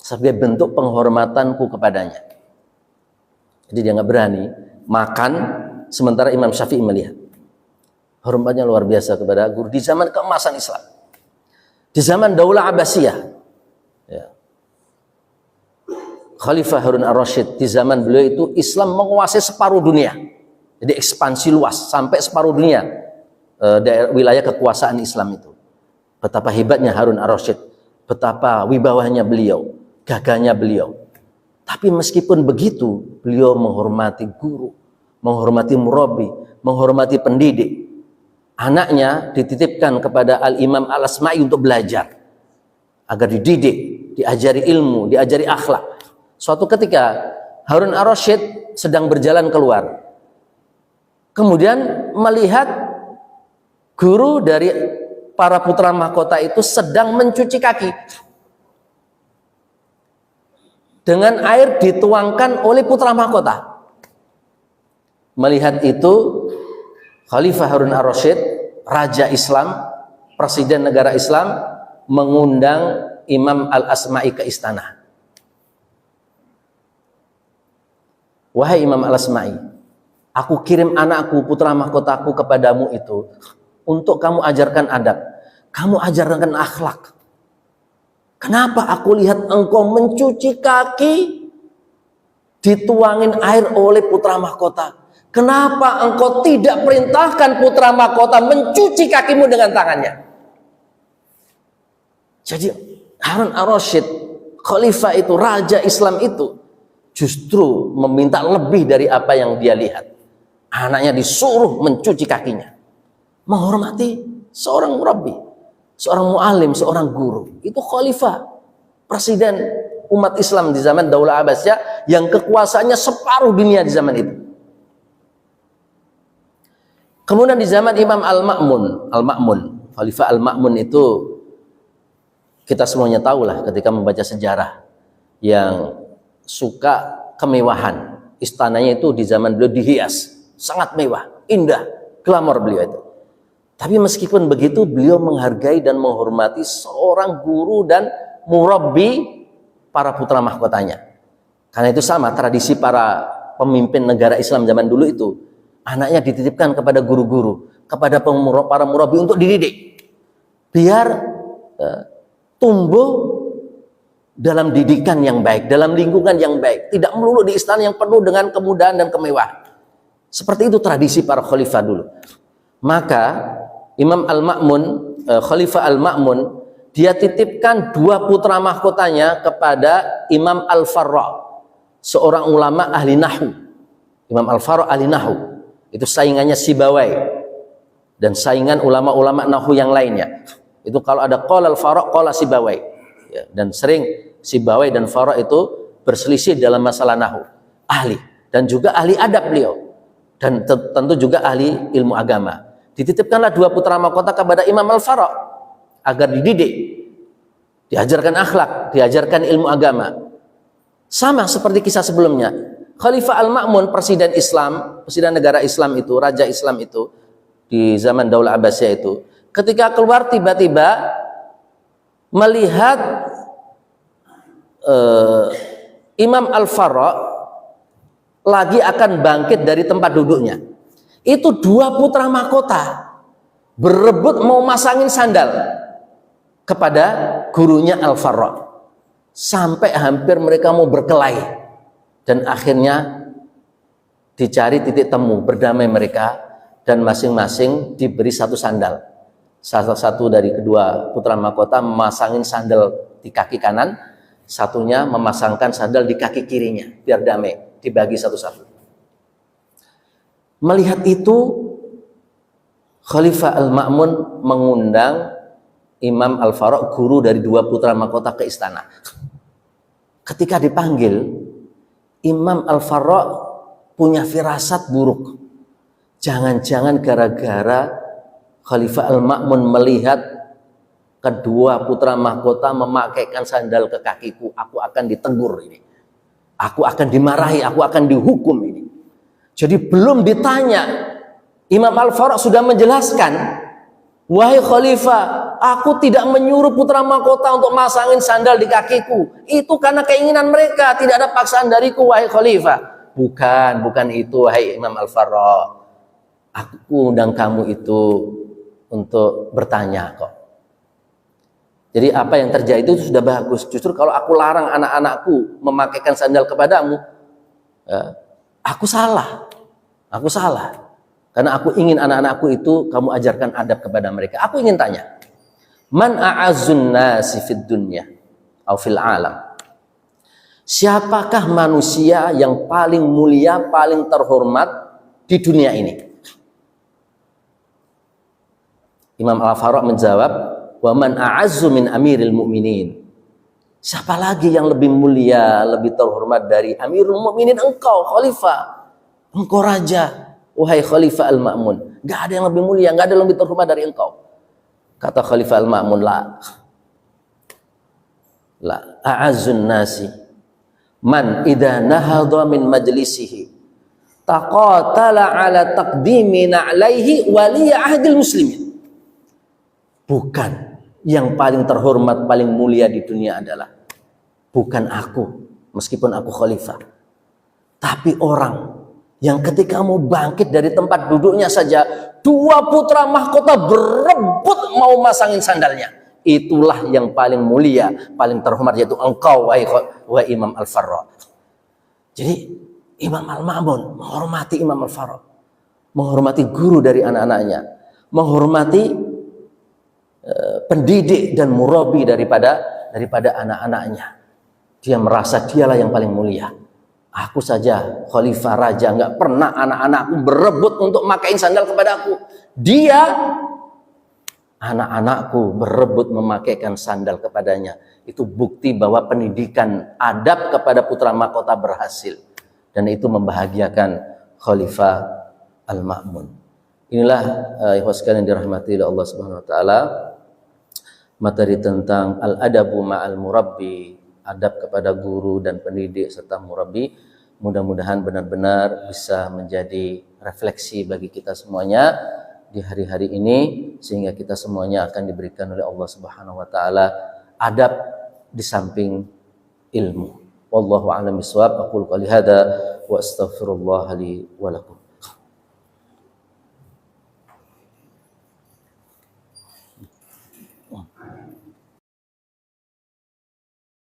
sebagai bentuk penghormatanku kepadanya. Jadi dia nggak berani makan sementara Imam Syafi'i melihat. Hormatnya luar biasa kepada guru di zaman keemasan Islam, di zaman Daulah Abbasiyah, ya. Khalifah Harun ar-Rasyid, di zaman beliau itu Islam menguasai separuh dunia. Jadi ekspansi luas sampai separuh dunia, daerah wilayah kekuasaan Islam itu. Betapa hebatnya Harun ar-Rasyid, betapa wibawanya beliau, gagahnya beliau. Tapi meskipun begitu, beliau menghormati guru, menghormati murabi, menghormati pendidik. Anaknya dititipkan kepada Al-Imam Al-Asma'i untuk belajar, agar dididik, diajari ilmu, diajari akhlak. Suatu ketika Harun ar-Rasyid sedang berjalan keluar, kemudian melihat guru dari para putra mahkota itu sedang mencuci kaki dengan air dituangkan oleh putra mahkota. Melihat itu, Khalifah Harun ar-Rasyid, Raja Islam, Presiden negara Islam, mengundang Imam Al-Asma'i ke istana. Wahai Imam Al-Asma'i, aku kirim anakku, putra mahkotaku kepadamu itu untuk kamu ajarkan adab, kamu ajarkan akhlak. Kenapa aku lihat engkau mencuci kaki dituangin air oleh putra mahkota? Kenapa engkau tidak perintahkan putra mahkota mencuci kakimu dengan tangannya? Jadi Harun ar-Rasyid, khalifah itu, raja Islam itu, justru meminta lebih dari apa yang dia lihat. Anaknya disuruh mencuci kakinya. Menghormati seorang murabbi, seorang muallim, seorang guru. Itu khalifah, presiden umat Islam di zaman Daulah Abbasiyah yang kekuasaannya separuh dunia di zaman itu. Kemudian di zaman Imam Al-Ma'mun, Khalifah Al-Ma'mun itu kita semuanya tahulah ketika membaca sejarah, yang suka kemewahan. Istananya itu di zaman beliau dihias, sangat mewah, indah, glamor beliau itu. Tapi meskipun begitu, beliau menghargai dan menghormati seorang guru dan murabbi para putra mahkotanya. Karena itu sama tradisi para pemimpin negara Islam zaman dulu itu. Anaknya dititipkan kepada guru-guru. kepada para murabi untuk dididik, biar tumbuh dalam didikan yang baik, dalam lingkungan yang baik, tidak melulu di istana yang penuh dengan kemudahan dan kemewahan. Seperti itu tradisi para khalifah dulu. Maka Imam Al-Ma'mun, Khalifah Al-Ma'mun, dia titipkan 2 putra mahkotanya kepada Imam Al-Farra, seorang ulama ahli nahwu. Imam Al-Farra ahli nahwu, itu saingannya Sibawai dan saingan ulama-ulama nahwu yang lainnya. Itu kalau ada qala Al-Farra, qala Sibawai, ya, dan sering Sibawai dan Farra itu berselisih dalam masalah nahwu. Ahli dan juga ahli adab beliau, dan tentu juga ahli ilmu agama. Dititipkanlah 2 putra mahkota kepada Imam Al-Farra agar dididik, diajarkan akhlak, diajarkan ilmu agama. Sama seperti kisah sebelumnya, Khalifah Al-Ma'mun, presiden Islam, presiden negara Islam itu, raja Islam itu di zaman Daulah Abbasiyah itu, ketika keluar tiba-tiba melihat Imam Al-Farra lagi akan bangkit dari tempat duduknya. Itu 2 putra mahkota berebut mau masangin sandal kepada gurunya Al-Farra, sampai hampir mereka mau berkelahi, dan akhirnya dicari titik temu, berdamai mereka, dan masing-masing diberi 1 sandal. Salah satu dari kedua putra mahkota memasangin sandal di kaki kanan, satunya memasangkan sandal di kaki kirinya, biar damai, dibagi satu-satu. Melihat itu, Khalifah Al-Ma'mun mengundang Imam Al-Farra, guru dari 2 putra mahkota, ke istana. Ketika dipanggil, Imam Al-Farra punya firasat buruk. Jangan-jangan gara-gara Khalifah Al-Ma'mun melihat kedua putra mahkota memakaikan sandal ke kakiku, aku akan ditegur ini, aku akan dimarahi, aku akan dihukum ini. Jadi belum ditanya, Imam Al-Farra sudah menjelaskan, wahai Khalifah, aku tidak menyuruh putra mahkota untuk masangin sandal di kakiku. Itu karena keinginan mereka, tidak ada paksaan dariku, wahai Khalifah. Bukan itu, wahai Imam Al-Farra. Aku undang kamu itu untuk bertanya kok. Jadi apa yang terjadi itu sudah bagus. Justru kalau aku larang anak-anakku memakaikan sandal kepadamu, aku salah. Aku salah. Karena aku ingin anak-anakku itu kamu ajarkan adab kepada mereka. Aku ingin tanya, man a'azzun nasi fid dunya atau fil alam? Siapakah manusia yang paling mulia, paling terhormat di dunia ini? Imam Al-Farra menjawab, wa man a'azzu min amiril mu'minin. Siapa lagi yang lebih mulia, lebih terhormat dari Amirul Mukminin? Engkau khalifah, engkau raja, wahai Khalifah Al-Ma'mun. Gak ada yang lebih mulia, gak ada yang lebih terhormat dari engkau. Kata Khalifah Al-Ma'mun, la a'azzun nasi man idha nahadha min majlisihi taqatala ala taqdimi na'laihi waliya ahdil muslimin. Bukan yang paling terhormat, paling mulia di dunia adalah bukan aku, meskipun aku khalifah, tapi orang yang ketika mau bangkit dari tempat duduknya saja, 2 putra mahkota berebut mau masangin sandalnya. Itulah yang paling mulia, paling terhormat, yaitu engkau, wahai Imam Al-Farra. Jadi Imam Al-Ma'mun menghormati Imam Al-Farra, menghormati guru dari anak-anaknya, menghormati pendidik dan murabi daripada anak-anaknya. Dia merasa dialah yang paling mulia. Aku saja khalifah raja, nggak pernah anak-anakku berebut untuk memakai sandal kepada aku. Dia, anak-anakku berebut memakaikan sandal kepadanya. Itu bukti bahwa pendidikan adab kepada putra mahkota berhasil, dan itu membahagiakan Khalifah Al-Ma'mun. Inilah ikhwan sekalian dirahmati oleh Allah Subhanahu wa taala, materi tentang al-adabu ma'al murabbi, adab kepada guru dan pendidik serta murabbi. Mudah-mudahan benar-benar bisa menjadi refleksi bagi kita semuanya di hari-hari ini, sehingga kita semuanya akan diberikan oleh Allah Subhanahu wa taala adab di samping ilmu. Wallahu a'lam bishawab. Aqulu qouli hadza wa astaghfirullah li wa lakum.